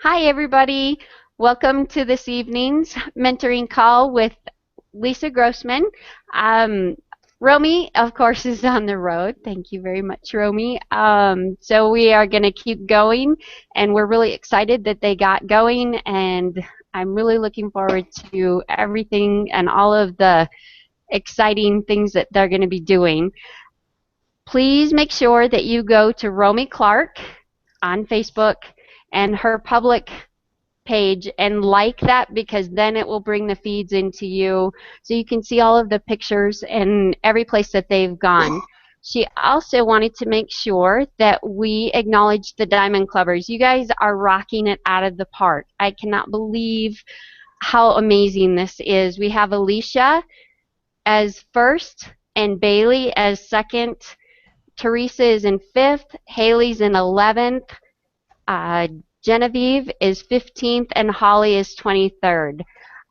Hi, everybody. Welcome to this evening's mentoring call with Lisa Grossman. Um, Romy, of course, is on the road. Thank you very much, Romy. So we are going to keep going, and we're really excited that they got going, and I'm really looking forward to everything and all of the exciting things that they're going to be doing. Please make sure that you go to Romy Clark on Facebook and her public page and like that, because then it will bring the feeds into you so you can see all of the pictures and every place that they've gone. She also wanted to make sure that we acknowledge the Diamond Clubbers. You guys are rocking it out of the park. I cannot believe how amazing this is. We have Alicia as first and Bailey as second. Teresa is in fifth. Haley's in 11th. Uh, Genevieve is 15th and Holly is 23rd.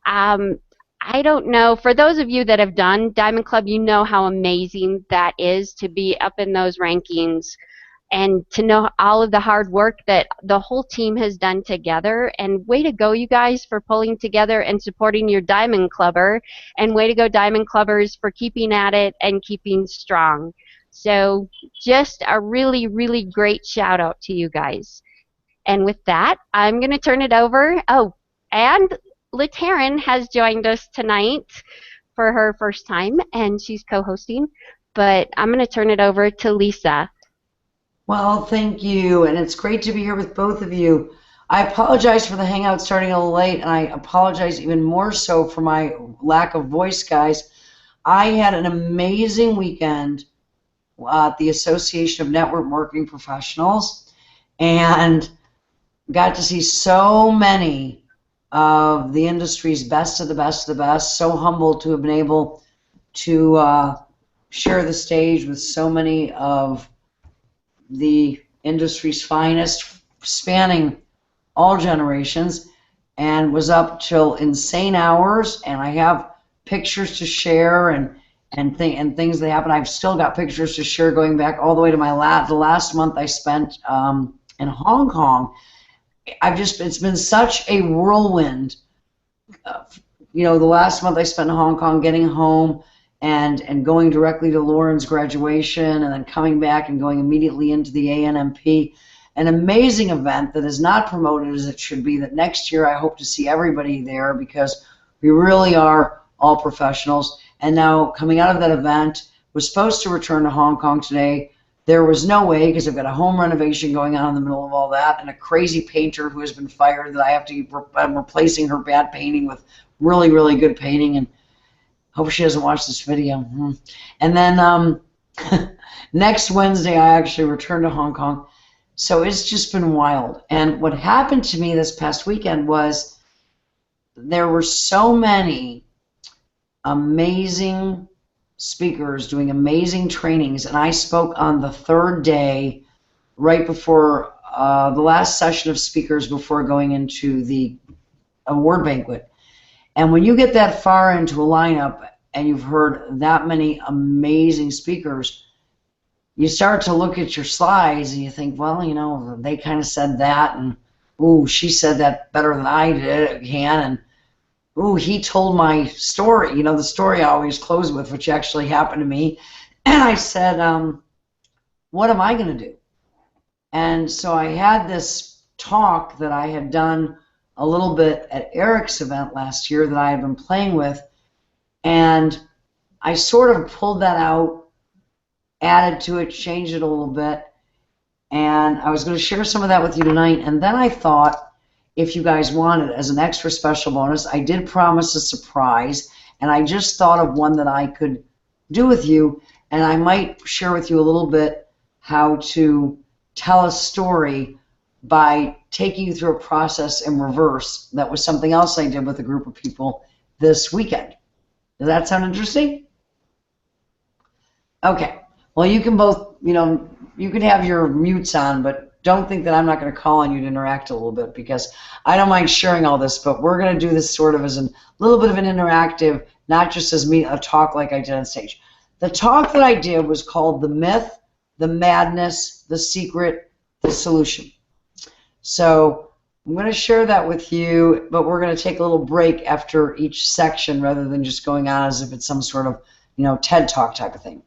Um, I don't know. For those of you that have done Diamond Club, you know how amazing that is to be up in those rankings and to know all of the hard work that the whole team has done together. And way to go, you guys, for pulling together and supporting your Diamond Clubber. And way to go, Diamond Clubbers, for keeping at it and keeping strong. So just a really, really great shout out to you guys. And with that, I'm going to turn it over. Oh, and LaTaryn has joined us tonight for her first time, and she's co-hosting. But I'm going to turn it over to Lisa. Well, thank you, and it's great to be here with both of you. I apologize for the hangout starting a little late, and I apologize even more so for my lack of voice, guys. I had an amazing weekend at the Association of Network Marketing Professionals, and got to see so many of the industry's best of the best of the best. So humbled to have been able to share the stage with so many of the industry's finest, spanning all generations, and was up till insane hours. And I have pictures to share and things that happen. I've still got pictures to share going back all the way to the last month I spent in Hong Kong. It's been such a whirlwind. The last month I spent in Hong Kong, getting home and going directly to Lauren's graduation, and then coming back and going immediately into the ANMP. An amazing event that is not promoted as it should be, that next year I hope to see everybody there, because we really are all professionals. And now, coming out of that event, was supposed to return to Hong Kong today. There was no way, because I've got a home renovation going on in the middle of all that, and a crazy painter who has been fired that I'm replacing her bad painting with really, really good painting, and hope she doesn't watch this video. And then next Wednesday, I actually return to Hong Kong. So it's just been wild. And what happened to me this past weekend was there were so many amazing speakers doing amazing trainings, and I spoke on the third day, right before the last session of speakers before going into the award banquet. And when you get that far into a lineup and you've heard that many amazing speakers, you start to look at your slides and you think, well, they kind of said that, and ooh, she said that better than I did again, and ooh, he told my story, the story I always close with, which actually happened to me. And I said, what am I going to do? And so I had this talk that I had done a little bit at Eric's event last year that I had been playing with, and I sort of pulled that out, added to it, changed it a little bit, and I was going to share some of that with you tonight. And then I thought, if you guys wanted, as an extra special bonus, I did promise a surprise, and I just thought of one that I could do with you, and I might share with you a little bit how to tell a story by taking you through a process in reverse. That was something else I did with a group of people this weekend. Does that sound interesting? Okay. Well, you can both, you can have your mutes on, but don't think that I'm not going to call on you to interact a little bit, because I don't mind sharing all this, but we're going to do this sort of as a little bit of an interactive, not just as a talk like I did on stage. The talk that I did was called The Myth, the Madness, the Secret, the Solution. So I'm going to share that with you, but we're going to take a little break after each section rather than just going on as if it's some sort of, TED Talk type of thing.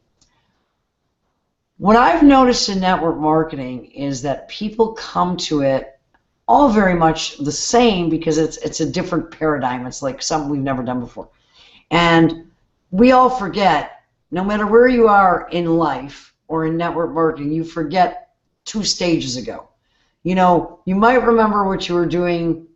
What I've noticed in network marketing is that people come to it all very much the same because it's a different paradigm. It's like something we've never done before. And we all forget, no matter where you are in life or in network marketing, you forget 2 stages ago. You might remember what you were doing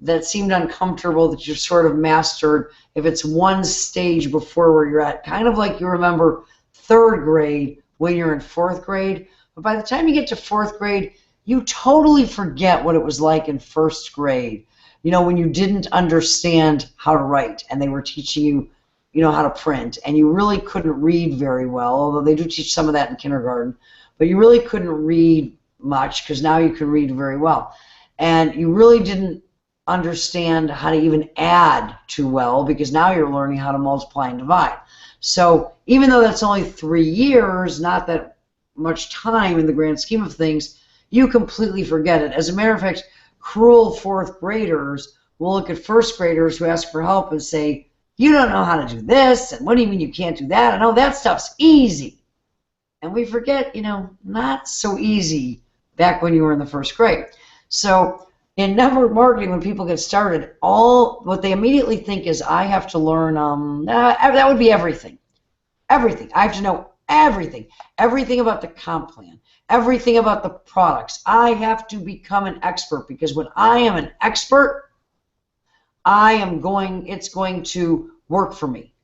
that seemed uncomfortable that you sort of mastered if it's 1 stage before where you're at. Kind of like you remember 3rd grade when you're in 4th grade. But by the time you get to 4th grade, you totally forget what it was like in 1st grade. When you didn't understand how to write and they were teaching you, how to print, and you really couldn't read very well, although they do teach some of that in kindergarten, but you really couldn't read much because now you can read very well. And you really didn't understand how to even add too well because now you're learning how to multiply and divide. So even though that's only 3 years, not that much time in the grand scheme of things, you completely forget it. As a matter of fact, cruel 4th graders will look at 1st graders who ask for help and say, you don't know how to do this, and what do you mean you can't do that? And oh, that stuff's easy. And we forget, not so easy back when you were in the 1st grade. So in network marketing, when people get started, what they immediately think is, I have to learn, that would be everything. Everything. I have to know everything. Everything about the comp plan. Everything about the products. I have to become an expert because when I am an expert, it's going to work for me.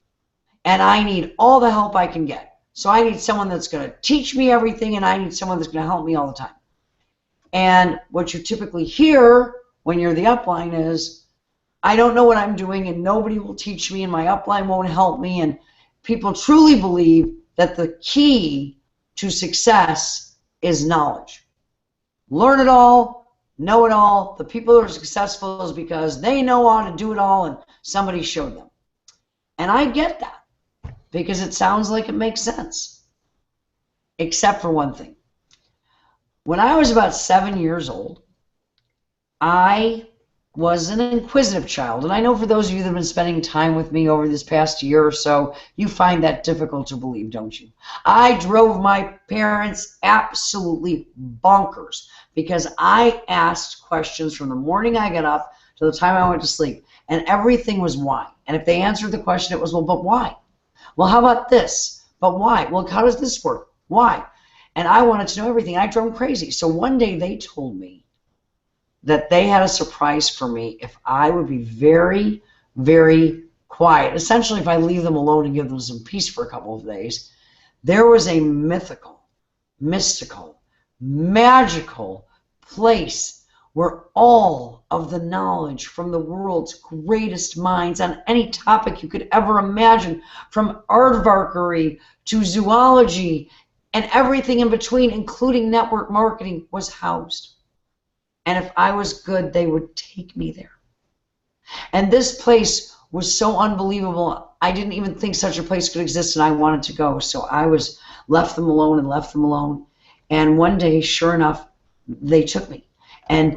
And I need all the help I can get. So I need someone that's going to teach me everything, and I need someone that's going to help me all the time. And what you typically hear when you're the upline is, I don't know what I'm doing, and nobody will teach me, and my upline won't help me. And people truly believe that the key to success is knowledge. Learn it all, know it all. The people who are successful is because they know how to do it all, and somebody showed them. And I get that because it sounds like it makes sense, except for one thing. When I was about 7 years old, I was an inquisitive child. And I know for those of you that have been spending time with me over this past year or so, you find that difficult to believe, don't you? I drove my parents absolutely bonkers because I asked questions from the morning I got up to the time I went to sleep. And everything was why. And if they answered the question, it was, well, but why? Well, how about this? But why? Well, how does this work? Why? And I wanted to know everything. I drove them crazy. So one day they told me that they had a surprise for me if I would be very, very quiet. Essentially, if I leave them alone and give them some peace for a couple of days. There was a mystical, magical place where all of the knowledge from the world's greatest minds on any topic you could ever imagine, from aardvarkery to zoology and everything in between, including network marketing, was housed. And if I was good, they would take me there. And this place was so unbelievable, I didn't even think such a place could exist, and I wanted to go. So I was left them alone and left them alone. And one day, sure enough, they took me. And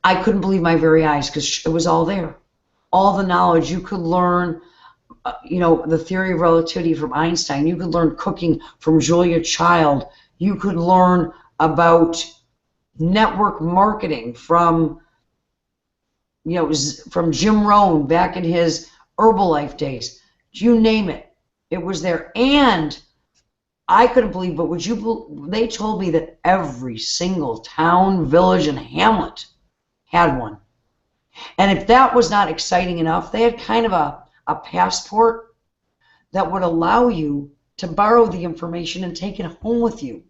I couldn't believe my very eyes because it was all there. All the knowledge you could learn, the theory of relativity from Einstein. You could learn cooking from Julia Child. You could learn about network marketing from Jim Rohn back in his Herbalife days. You name it. It was there. And I couldn't believe, but they told me that every single town, village, and hamlet had one. And if that was not exciting enough, they had kind of a passport that would allow you to borrow the information and take it home with you.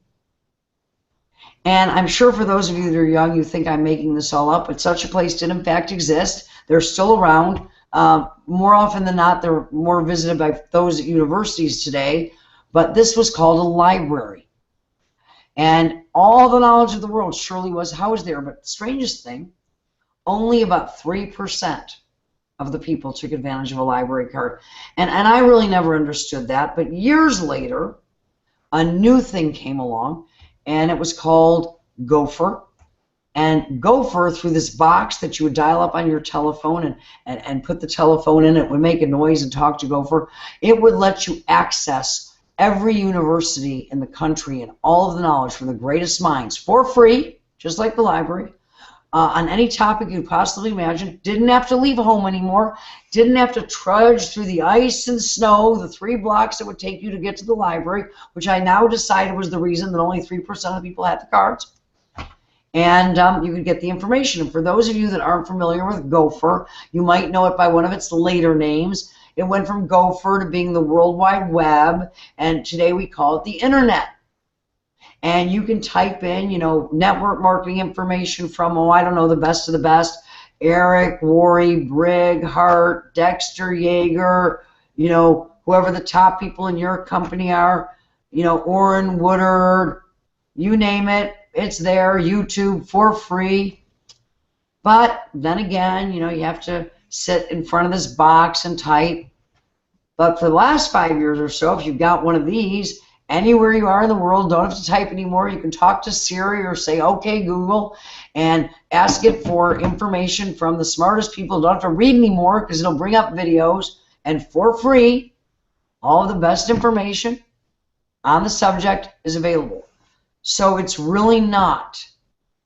And I'm sure for those of you that are young, you think I'm making this all up, but such a place did in fact exist. They're still around. More often than not, they're more visited by those at universities today. But this was called a library. And all the knowledge of the world surely was housed there. But the strangest thing, only about 3% of the people took advantage of a library card. And I really never understood that. But years later, a new thing came along, and it was called Gopher. And Gopher, through this box that you would dial up on your telephone and put the telephone in, it would make a noise and talk to Gopher. It would let you access every university in the country and all of the knowledge from the greatest minds for free, just like the library, on any topic you'd possibly imagine. Didn't have to leave home anymore. Didn't have to trudge through the ice and snow, the 3 blocks it would take you to get to the library, which I now decided was the reason that only 3% of the people had the cards. And you could get the information. And for those of you that aren't familiar with Gopher, you might know it by one of its later names. It went from Gopher to being the World Wide Web, and today we call it the Internet. And you can type in, you know, network marketing information from, oh, I don't know, the best of the best, Eric, Worre, Brigg, Hart, Dexter, Yeager, you know, whoever the top people in your company are, you know, Orrin, Woodard, you name it. It's there, YouTube, for free. But then again, you know, you have to sit in front of this box and type. But for the last 5 years or so, if you've got one of these, anywhere you are in the world, don't have to type anymore. You can talk to Siri or say, okay, Google, and ask it for information from the smartest people. Don't have to read anymore because it'll bring up videos. And for free, all of the best information on the subject is available. So it's really not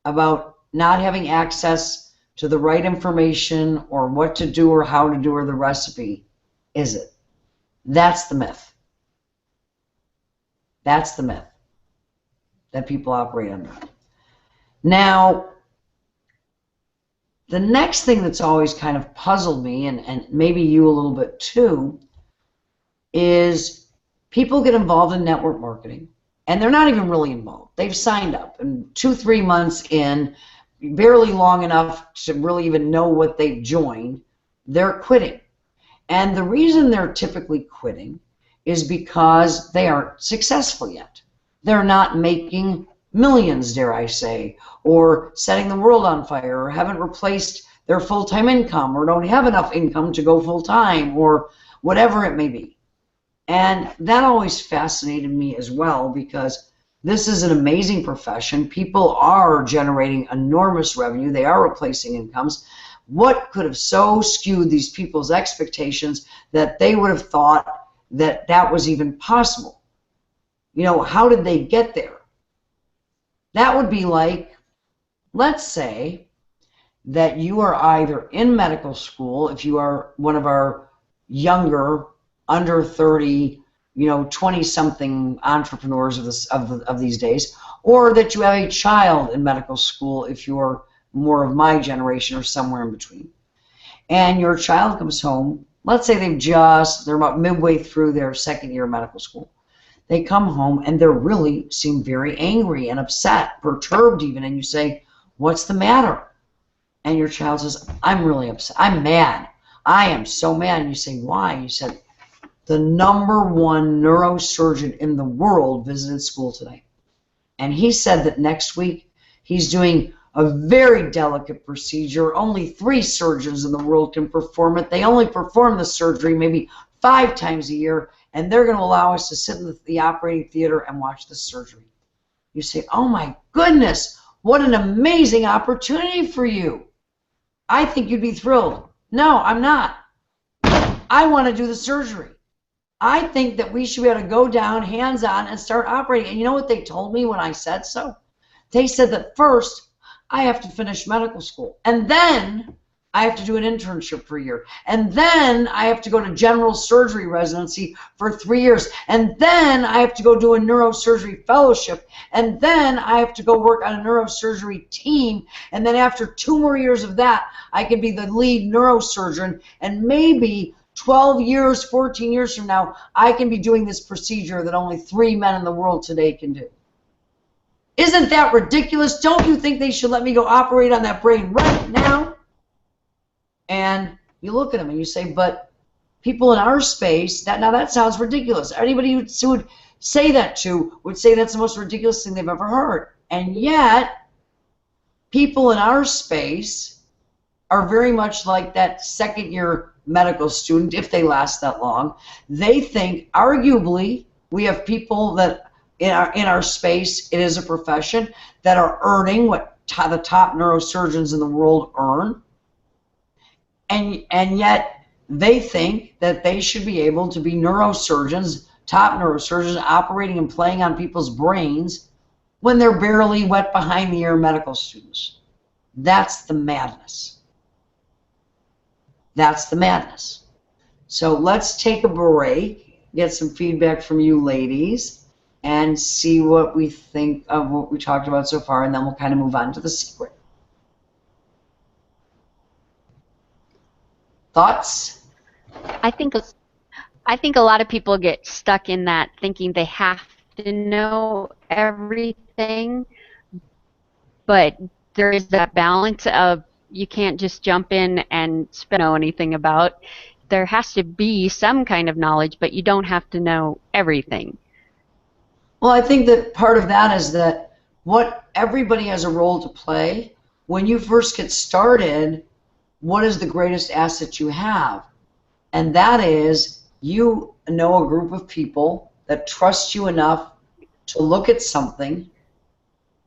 about not having access to the right information or what to do or how to do or the recipe, is it? That's the myth. That's the myth that people operate under. Now, the next thing that's always kind of puzzled me, and maybe you a little bit too, is people get involved in network marketing. And they're not even really involved. They've signed up, and 2-3 months in, barely long enough to really even know what they've joined, they're quitting. And the reason they're typically quitting is because they aren't successful yet. They're not making millions, dare I say, or setting the world on fire, or haven't replaced their full-time income, or don't have enough income to go full-time, or whatever it may be. And that always fascinated me as well, because this is an amazing profession. People are generating enormous revenue. They are replacing incomes. What could have so skewed these people's expectations that they would have thought that that was even possible? You know, how did they get there? That would be like, let's say that you are either in medical school, if you are one of our younger, under 30, you know, 20-something entrepreneurs of these days, or that you have a child in medical school if you're more of my generation or somewhere in between. And your child comes home, let's say they're about midway through their 2nd year of medical school. They come home and they really seem very angry and upset, perturbed even, and you say, what's the matter? And your child says, I'm really upset. I'm mad. I am so mad. And you say, why? You said, the #1 neurosurgeon in the world visited school today. And he said that next week he's doing a very delicate procedure. Only 3 surgeons in the world can perform it. They only perform the surgery maybe 5 times a year, and they're going to allow us to sit in the operating theater and watch the surgery. You say, oh my goodness, what an amazing opportunity for you. I think you'd be thrilled. No, I'm not. I want to do the surgery. I think that we should be able to go down, hands-on, and start operating. And you know what they told me when I said so? They said that first, I have to finish medical school. And then I have to do an internship for a year. And then I have to go to general surgery residency for 3 years. And then I have to go do a neurosurgery fellowship. And then I have to go work on a neurosurgery team. And then after 2 more years of that, I can be the lead neurosurgeon. And maybe 12 years, 14 years from now, I can be doing this procedure that only 3 men in the world today can do. Isn't that ridiculous? Don't you think they should let me go operate on that brain right now? And you look at them and you say, but people in our space, that sounds ridiculous. Anybody who would say that to would say that's the most ridiculous thing they've ever heard. And yet, people in our space are very much like that 2nd year medical student, if they last that long. They think, arguably, we have people that in our space, it is a profession, that are earning, what, the top neurosurgeons in the world earn, and yet they think that they should be able to be neurosurgeons, top neurosurgeons, operating and playing on people's brains when they're barely wet behind the ear medical students. That's the madness. That's the madness. So let's take a break, get some feedback from you ladies, and see what we think of what we talked about so far, and then we'll kind of move on to the secret. Thoughts? I think a lot of people get stuck in that thinking they have to know everything, but there is that balance of you can't just jump in and know anything about. There has to be some kind of knowledge, but you don't have to know everything. Well, I think that part of that is that what everybody has a role to play. When you first get started, what is the greatest asset you have? And that is you know a group of people that trust you enough to look at something,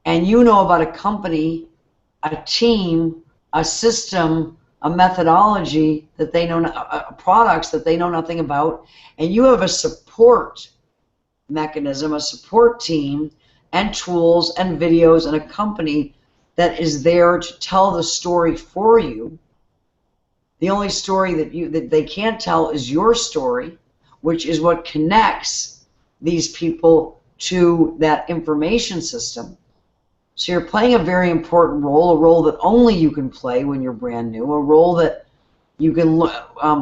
and you know about a company, a team, a system, a methodology that they know, products that they know nothing about, and you have a support mechanism, a support team, and tools and videos and a company that is there to tell the story for you. The only story that they can't tell is your story, which is what connects these people to that information system. So you're playing a very important role, a role that only you can play when you're brand new, a role that you can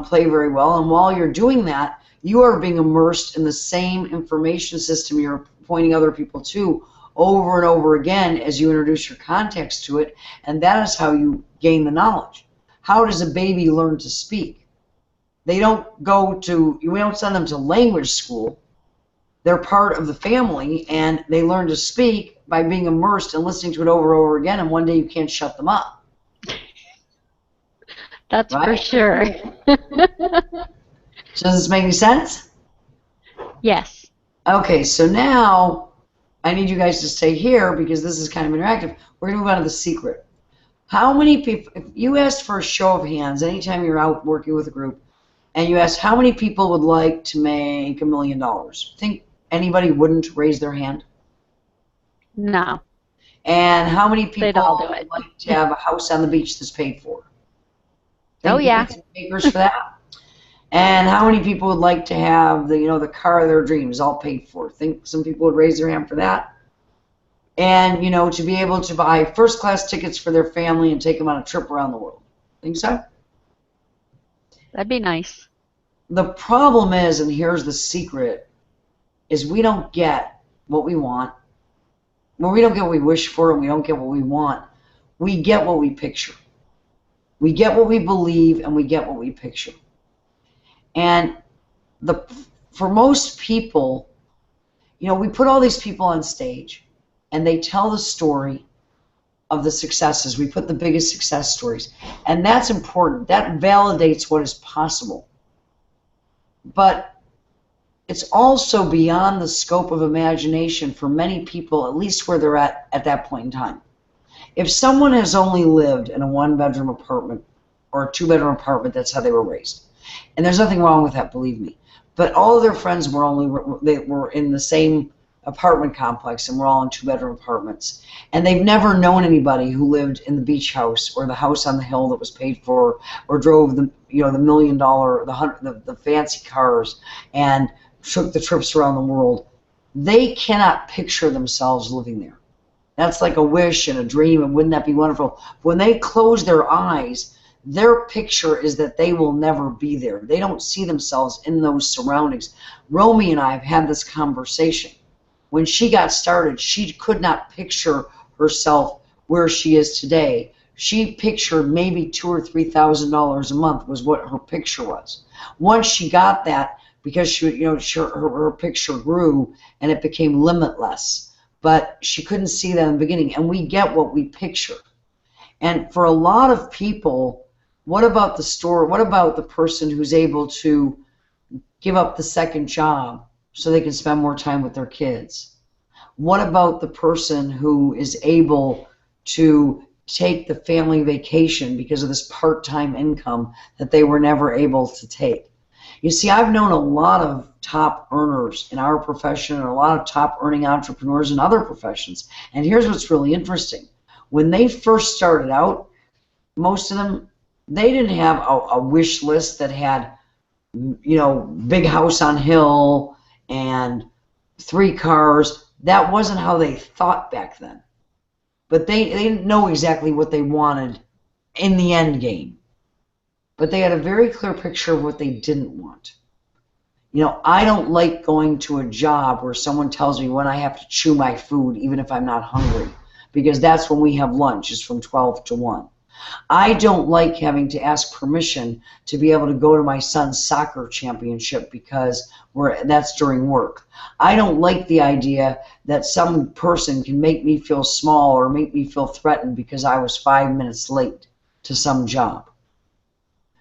play very well. And while you're doing that, you are being immersed in the same information system you're pointing other people to over and over again as you introduce your context to it, and that is how you gain the knowledge. How does a baby learn to speak? They don't go to, we don't send them to language school. They're part of the family, and they learn to speak by being immersed and listening to it over and over again, and one day you can't shut them up. That's right? For sure. So does this make any sense? Yes. Okay, so now I need you guys to stay here because this is kind of interactive. We're going to move on to the secret. How many people, if you asked for a show of hands anytime you're out working with a group, and you asked how many people would like to make $1 million, think anybody wouldn't raise their hand? No. And how many They'd people all do it. would like to have a house on the beach that's paid for? Oh, Think yeah. papers for that? And how many people would like to have the car of their dreams all paid for? Think some people would raise their hand for that. And to be able to buy first class tickets for their family and take them on a trip around the world. Think so? That'd be nice. The problem is, and here's the secret, is we don't get what we want. Well, we don't get what we wish for, and we don't get what we want. We get what we picture. We get what we believe, and we get what we picture. And for most people, we put all these people on stage, and they tell the story of the successes. We put the biggest success stories, and that's important. That validates what is possible. But it's also beyond the scope of imagination for many people, at least where they're at that point in time. If someone has only lived in a one-bedroom apartment or a two-bedroom apartment, that's how they were raised. And there's nothing wrong with that, believe me. But all of their friends were in the same apartment complex, and we're all in two-bedroom apartments. And they've never known anybody who lived in the beach house or the house on the hill that was paid for, or drove the the $1 million, the fancy cars, and took the trips around the world. They cannot picture themselves living there. That's like a wish and a dream, and wouldn't that be wonderful? When they close their eyes, their picture is that they will never be there. They don't see themselves in those surroundings. Romy and I have had this conversation. When she got started, she could not picture herself where she is today. She pictured maybe $2,000 or $3,000 a month was what her picture was. Once she got that, because her picture grew and it became limitless, but she couldn't see that in the beginning. And we get what we picture. And for a lot of people, what about the story? What about the person who's able to give up the second job so they can spend more time with their kids? What about the person who is able to take the family vacation because of this part-time income that they were never able to take. You see, I've known a lot of top earners in our profession and a lot of top earning entrepreneurs in other professions. And here's what's really interesting. When they first started out, most of them, they didn't have a wish list that had, big house on hill and 3 cars. That wasn't how they thought back then. But they didn't know exactly what they wanted in the end game. But they had a very clear picture of what they didn't want. I don't like going to a job where someone tells me when I have to chew my food, even if I'm not hungry, because that's when we have lunch, is from 12 to 1. I don't like having to ask permission to be able to go to my son's soccer championship because that's during work. I don't like the idea that some person can make me feel small or make me feel threatened because I was 5 minutes late to some job.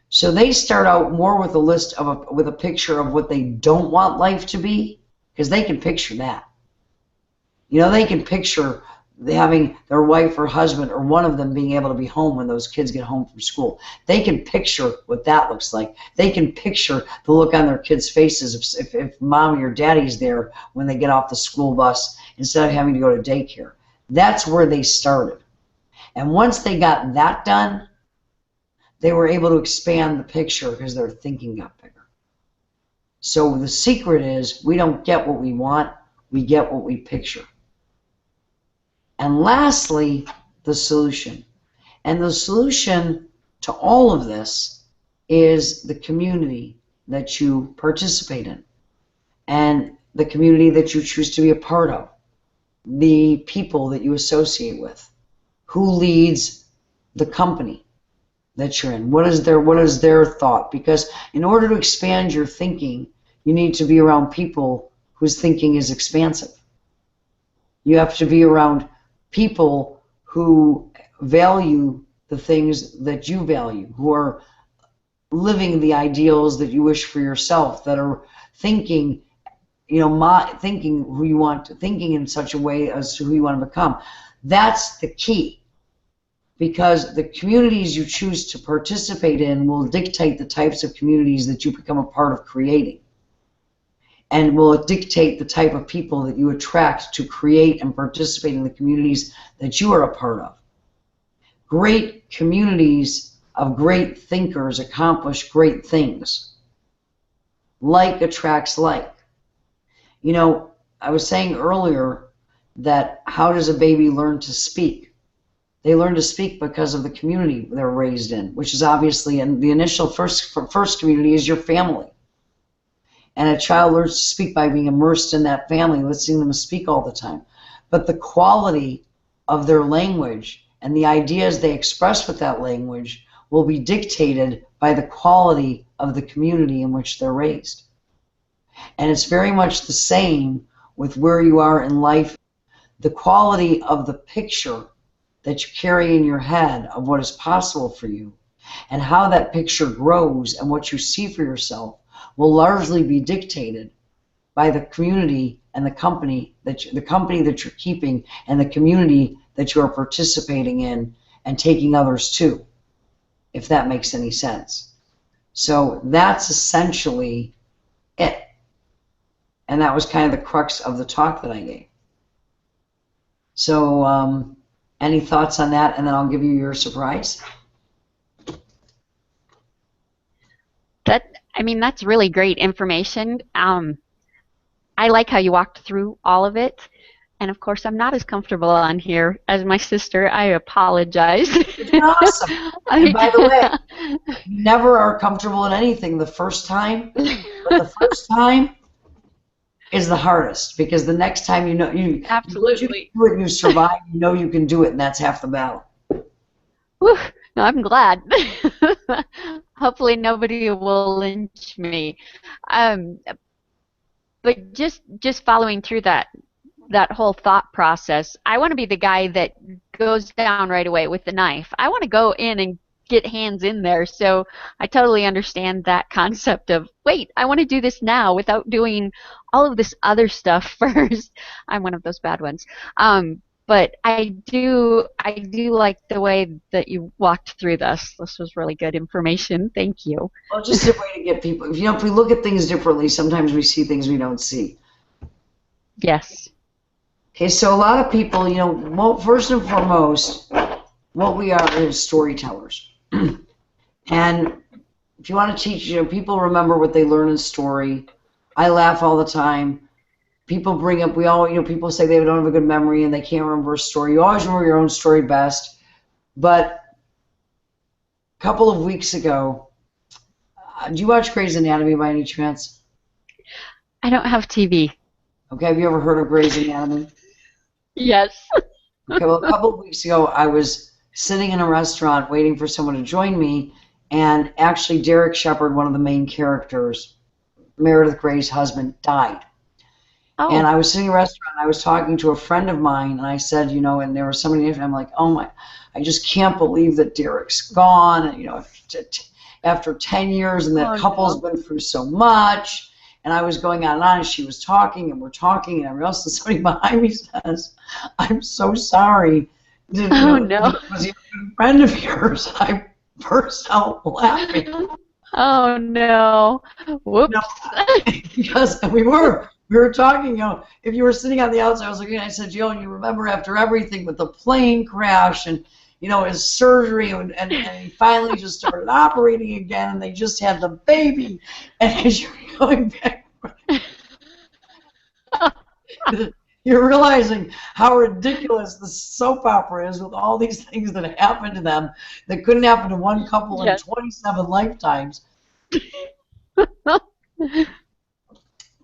So they start out more with a list with a picture of what they don't want life to be, because they can picture that. They can picture having their wife or husband or one of them being able to be home when those kids get home from school. They can picture what that looks like. They can picture the look on their kids' faces if mommy or daddy's there when they get off the school bus instead of having to go to daycare. That's where they started. And once they got that done, they were able to expand the picture because their thinking got bigger. So the secret is we don't get what we want, we get what we picture. And lastly, the solution. And the solution to all of this is the community that you participate in and the community that you choose to be a part of, the people that you associate with, who leads the company that you're in. What is their thought? Because in order to expand your thinking, you need to be around people whose thinking is expansive. You have to be around people who value the things that you value, who are living the ideals that you wish for yourself, that are thinking, thinking who you want to, thinking in such a way as to who you want to become. That's the key. Because the communities you choose to participate in will dictate the types of communities that you become a part of creating, and will dictate the type of people that you attract to create and participate in the communities that you are a part of. Great communities of great thinkers accomplish great things. Like attracts like. I was saying earlier that how does a baby learn to speak? They learn to speak because of the community they're raised in, which is obviously, and the initial first community is your family. And a child learns to speak by being immersed in that family, listening to them speak all the time. But the quality of their language and the ideas they express with that language will be dictated by the quality of the community in which they're raised. And it's very much the same with where you are in life. The quality of the picture that you carry in your head of what is possible for you and how that picture grows and what you see for yourself will largely be dictated by the community and the company that you're keeping and the community that you are participating in and taking others to, if that makes any sense. So that's essentially it. And that was kind of the crux of the talk that I gave. So any thoughts on that? And then I'll give you your surprise. That's really great information. I like how you walked through all of it. And of course, I'm not as comfortable on here as my sister. I apologize. You're doing awesome. And by the way, you never are comfortable in anything the first time, but the first time is the hardest, because the next time you Absolutely. do it and you survive, you can do it, and that's half the battle. Whew, no, I'm glad. Hopefully nobody will lynch me. But just following through that whole thought process, I want to be the guy that goes down right away with the knife. I want to go in and get hands in there. So I totally understand that concept of, wait, I want to do this now without doing all of this other stuff first. I'm one of those bad ones. but I do like the way that you walked through this. This was really good information. Thank you. Well, just a way to get people. If we look at things differently, sometimes we see things we don't see. Yes. Okay, so a lot of people, well, first and foremost, what we are is storytellers. And if you want to teach, people remember what they learn in story. I laugh all the time. People bring up, people say they don't have a good memory and they can't remember a story. You always remember your own story best. But a couple of weeks ago, do you watch Grey's Anatomy by any chance? I don't have TV. Okay, have you ever heard of Grey's Anatomy? Yes. Okay, well, a couple of weeks ago, I was sitting in a restaurant waiting for someone to join me, and actually Derek Shepherd, one of the main characters, Meredith Grey's husband, died. And Oh. I was sitting in a restaurant, and I was talking to a friend of mine, and I said, and there was somebody, and I'm like, oh my, I just can't believe that Derek's gone, and, after 10 years, and that Oh couple's no. been through so much. And I was going on and on, and she was talking, and we're talking, and everybody else, and somebody behind me says, I'm so sorry. Oh no. Was he a good friend of yours? I burst out laughing. Oh no. Whoops. Because we were talking, if you were sitting on the outside, I was looking, I said, you remember after everything with the plane crash and, his surgery, and he finally just started operating again, and they just had the baby. And as you're going back, you're realizing how ridiculous the soap opera is with all these things that happened to them that couldn't happen to one couple in Yes. 27 lifetimes.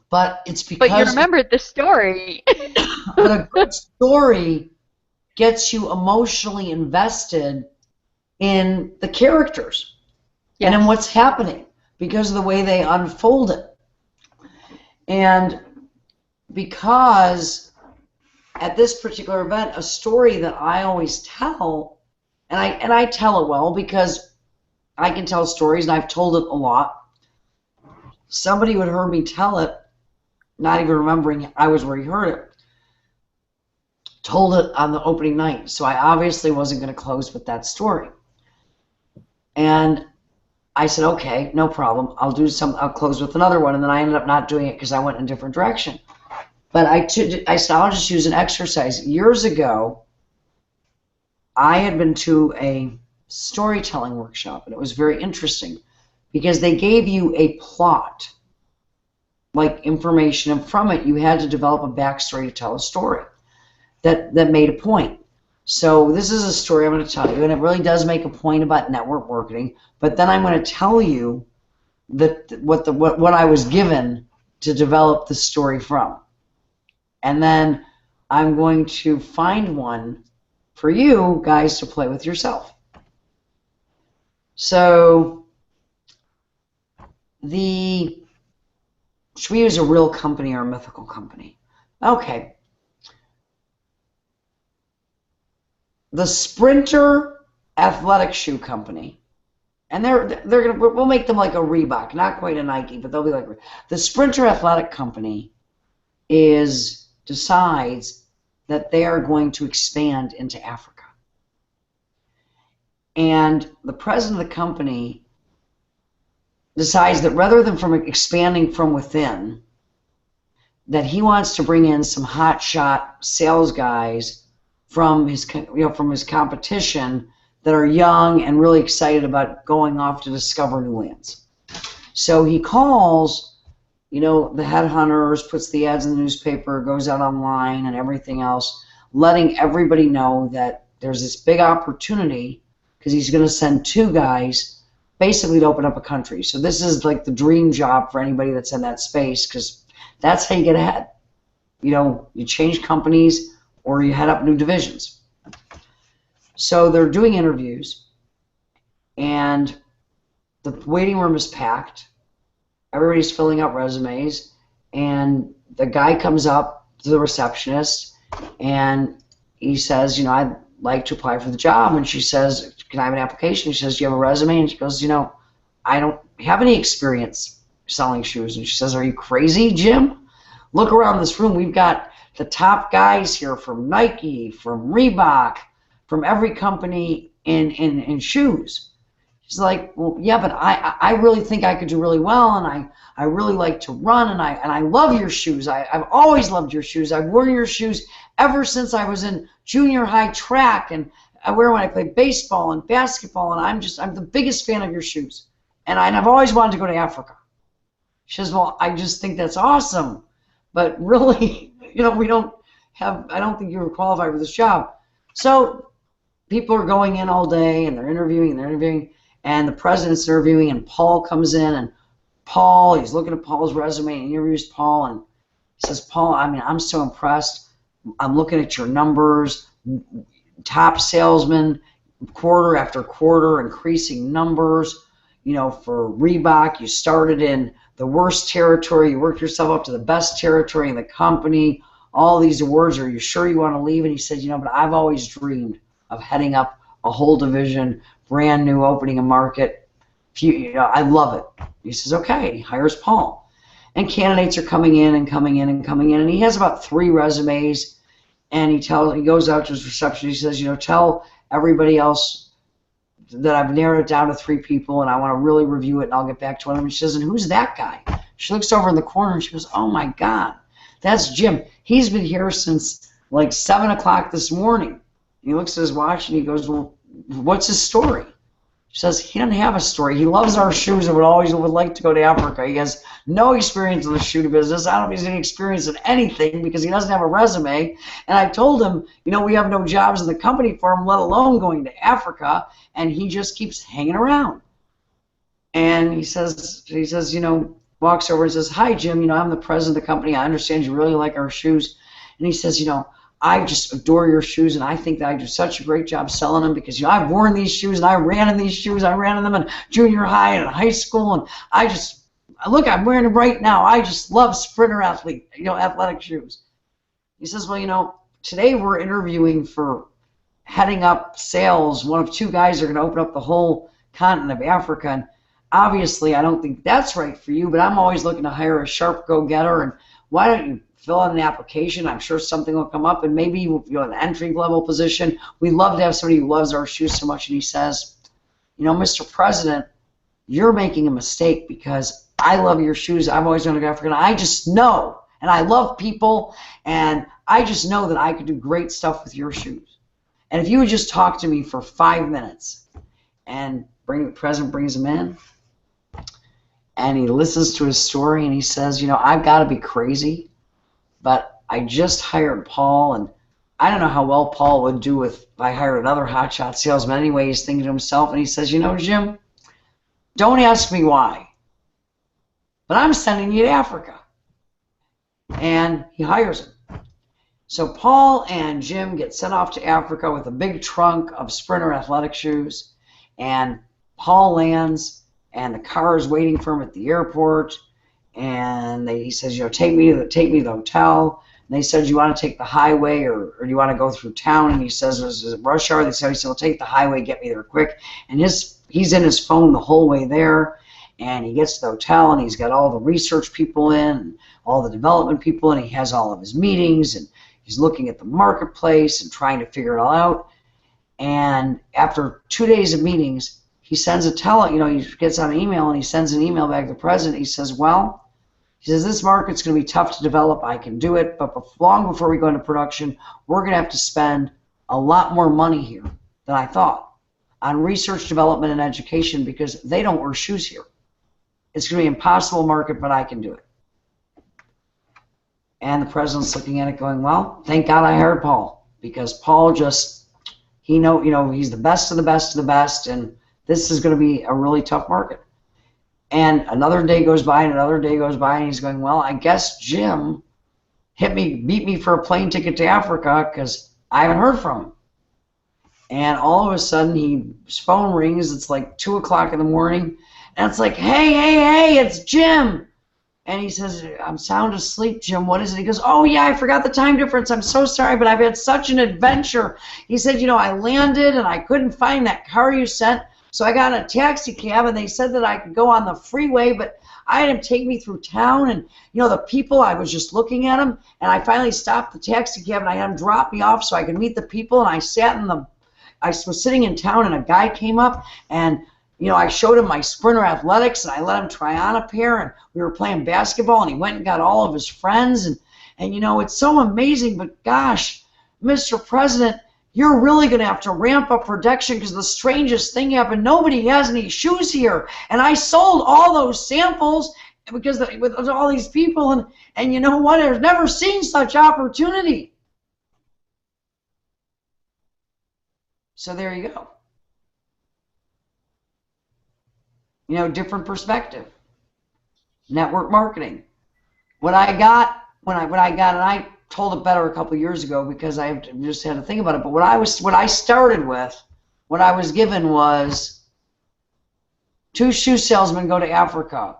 But it's But you because remembered the story. but a good story gets you emotionally invested in the characters and in Yes. what's happening because of the way they unfold it. And because at this particular event, a story that I always tell, and I tell it well because I can tell stories and I've told it a lot. Somebody would heard me tell it, not even remembering I was where he heard it. Told it on the opening night, so I obviously wasn't going to close with that story. And I said, okay, no problem. I'll close with another one, and then I ended up not doing it because I went in a different direction. But I said, I'll just use an exercise. Years ago, I had been to a storytelling workshop, and it was very interesting because they gave you a plot, like information, and from it you had to develop a backstory to tell a story that made a point. So this is a story I'm going to tell you, and it really does make a point about network marketing. But then I'm going to tell you what I was given to develop the story from, and then I'm going to find one for you guys to play with yourself. So should we use a real company or a mythical company? Okay. The Sprinter Athletic Shoe Company, and we'll make them like a Reebok, not quite a Nike, but they'll be like the Sprinter Athletic Company decides that they are going to expand into Africa, and the president of the company decides that rather than from expanding from within, that he wants to bring in some hotshot sales guys from his competition that are young and really excited about going off to discover new lands. So he calls, the headhunters, puts the ads in the newspaper, goes out online and everything else, letting everybody know that there's this big opportunity because he's going to send two guys basically to open up a country. So this is like the dream job for anybody that's in that space because that's how you get ahead. You change companies or you head up new divisions. So they're doing interviews, and the waiting room is packed. Everybody's filling out resumes, and the guy comes up to the receptionist, and he says, I'd like to apply for the job. And she says, can I have an application? She says, do you have a resume? And she goes, I don't have any experience selling shoes. And she says, are you crazy, Jim? Look around this room. We've got the top guys here from Nike, from Reebok, from every company in shoes. She's like, well, yeah, but I really think I could do really well, and I really like to run, and I love your shoes. I've always loved your shoes. I've worn your shoes ever since I was in junior high track, and I wear when I play baseball and basketball, and I'm the biggest fan of your shoes. And I've always wanted to go to Africa. She says, well, I just think that's awesome. But really, we don't have, I don't think you were qualified for this job. So people are going in all day, and they're interviewing, and the president's interviewing, and Paul comes in, and he's looking at Paul's resume, and he interviews Paul, and he says, Paul, I'm so impressed. I'm looking at your numbers, top salesman, quarter after quarter, increasing numbers. For Reebok, you started in the worst territory, you worked yourself up to the best territory in the company, all these awards. Are you sure you want to leave? And he said, but I've always dreamed of heading up a whole division, brand new, opening a market. I love it. He says, okay. He hires Paul. And candidates are coming in, and he has about 3 resumes, and he goes out to his reception. He says, tell everybody else that I've narrowed it down to 3 people, and I want to really review it, and I'll get back to one of them. She says, and who's that guy? She looks over in the corner, and she goes, oh my God, that's Jim. He's been here since like 7 o'clock this morning. And he looks at his watch, and he goes, well, what's his story? She says, he doesn't have a story. He loves our shoes and would like to go to Africa. He has no experience in the shoe business. I don't know if he's any experience in anything because he doesn't have a resume. And I told him, we have no jobs in the company for him, let alone going to Africa. And he just keeps hanging around. And he says, walks over and says, hi, Jim. I'm the president of the company. I understand you really like our shoes. And he says, I just adore your shoes, and I think that I do such a great job selling them because I've worn these shoes, and I ran in these shoes. I ran in them in junior high and in high school, and I'm wearing them right now. I just love sprinter athletic shoes. He says, well, today we're interviewing for heading up sales. One of 2 guys are going to open up the whole continent of Africa, and obviously I don't think that's right for you, but I'm always looking to hire a sharp go-getter, and why don't you fill out an application? I'm sure something will come up, and maybe an entry-level position. We'd love to have somebody who loves our shoes so much. And he says, Mr. President, you're making a mistake because I love your shoes. I've always wanted to go to Africa, and I just know, and I love people, and I just know that I could do great stuff with your shoes. And if you would just talk to me for 5 minutes, and the president brings him in, and he listens to his story, and he says, I've got to be crazy, but I just hired Paul, and I don't know how well Paul would do if I hired another hotshot salesman. Anyway, he's thinking to himself, and he says, Jim, don't ask me why, but I'm sending you to Africa. And he hires him. So Paul and Jim get sent off to Africa with a big trunk of Sprinter athletic shoes, and Paul lands, and the car is waiting for him at the airport. And he says, take me to the hotel. And they said, you want to take the highway or do you want to go through town? And he says, is it rush hour? He said, well, take the highway, get me there quick. And he's in his phone the whole way there. And he gets to the hotel, and he's got all the research people in, and all the development people, and he has all of his meetings, and he's looking at the marketplace and trying to figure it all out. And after 2 days of meetings, he sends he gets on an email, and he sends an email back to the president. He says, this market's going to be tough to develop. I can do it, but long before we go into production, we're going to have to spend a lot more money here than I thought on research, development, and education because they don't wear shoes here. It's going to be an impossible market, but I can do it. And the president's looking at it going, well, thank God I hired Paul, because Paul he's the best of the best of the best, and this is going to be a really tough market. And another day goes by, and another day goes by, and he's going, well, I guess Jim beat me for a plane ticket to Africa because I haven't heard from him. And all of a sudden, his phone rings. It's like 2 o'clock in the morning, and it's like, hey, it's Jim. And he says, I'm sound asleep, Jim. What is it? He goes, oh, yeah, I forgot the time difference. I'm so sorry, but I've had such an adventure. He said, I landed, and I couldn't find that car you sent. So I got in a taxi cab, and they said that I could go on the freeway, but I had him take me through town, and the people, I was just looking at them, and I finally stopped the taxi cab, and I had him drop me off so I could meet the people, and I was sitting in town, and a guy came up, and I showed him my Sprinter Athletics, and I let him try on a pair, and we were playing basketball, and he went and got all of his friends, and it's so amazing, but gosh, Mr. President, you're really going to have to ramp up production because the strangest thing happened. Nobody has any shoes here. And I sold all those samples because with all these people. And you know what? I've never seen such opportunity. So there you go. Different perspective. Network marketing. What I got, and I told it better a couple of years ago because I just had to think about it. But what I started with, what I was given was 2 shoe salesmen go to Africa.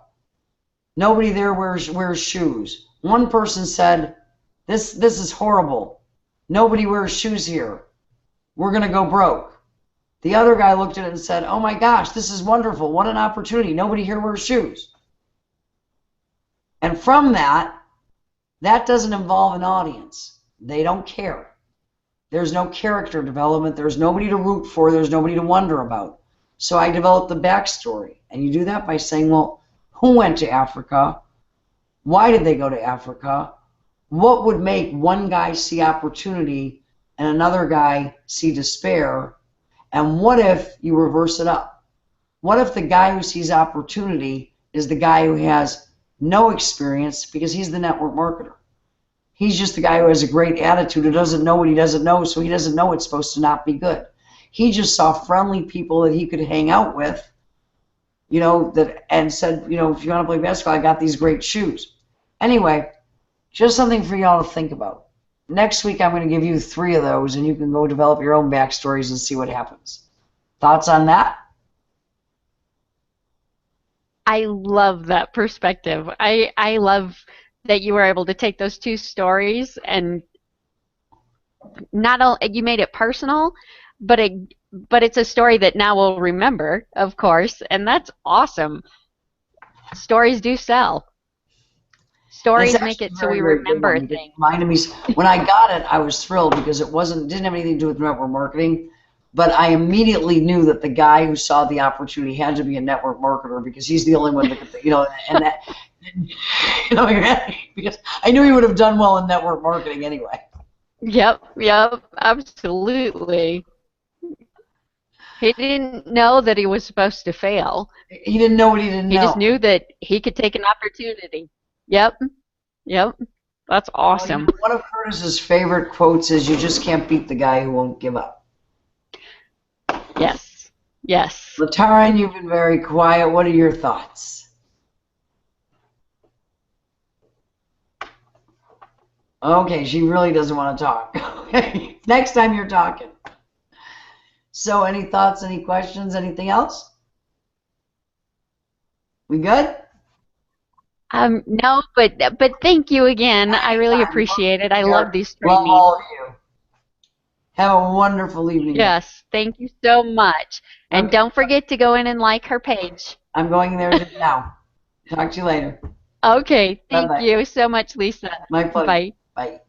Nobody there wears shoes. One person said, "This is horrible. Nobody wears shoes here. We're gonna go broke." The other guy looked at it and said, "Oh my gosh, this is wonderful. What an opportunity. Nobody here wears shoes." And from that doesn't involve an audience. They don't care. There's no character development. There's nobody to root for. There's nobody to wonder about. So I developed the backstory. And you do that by saying, well, who went to Africa? Why did they go to Africa? What would make one guy see opportunity and another guy see despair? And what if you reverse it up? What if the guy who sees opportunity is the guy who has no experience because he's the network marketer? He's just the guy who has a great attitude, who doesn't know what he doesn't know, so he doesn't know it's supposed to not be good. He just saw friendly people that he could hang out with, and said, if you want to play basketball, I got these great shoes. Anyway, just something for y'all to think about. Next week, I'm going to give you 3 of those, and you can go develop your own backstories and see what happens. Thoughts on that? I love that perspective. I love that you were able to take those 2 stories and not only you made it personal, but it's a story that now we'll remember, of course, and that's awesome. Stories do sell. Stories make it so we remember things. Reminded me when I got it, I was thrilled because it didn't have anything to do with network marketing. But I immediately knew that the guy who saw the opportunity had to be a network marketer because he's the only one that could, and that, because I knew he would have done well in network marketing anyway. Yep, absolutely. He didn't know that he was supposed to fail. He didn't know what he didn't know. He just knew that he could take an opportunity. Yep. That's awesome. One of Curtis's favorite quotes is, "You just can't beat the guy who won't give up." Yes. Latarin, you've been very quiet. What are your thoughts? Okay, she really doesn't want to talk. Okay, next time you're talking. So, any thoughts, any questions, anything else? We good? No, but thank you again. I really appreciate it. I love these trainings. Love all of you. Have a wonderful evening. Yes, thank you so much. And don't forget to go in and like her page. I'm going there now. Talk to you later. Okay, thank you so much, Lisa. My pleasure. Bye. Bye.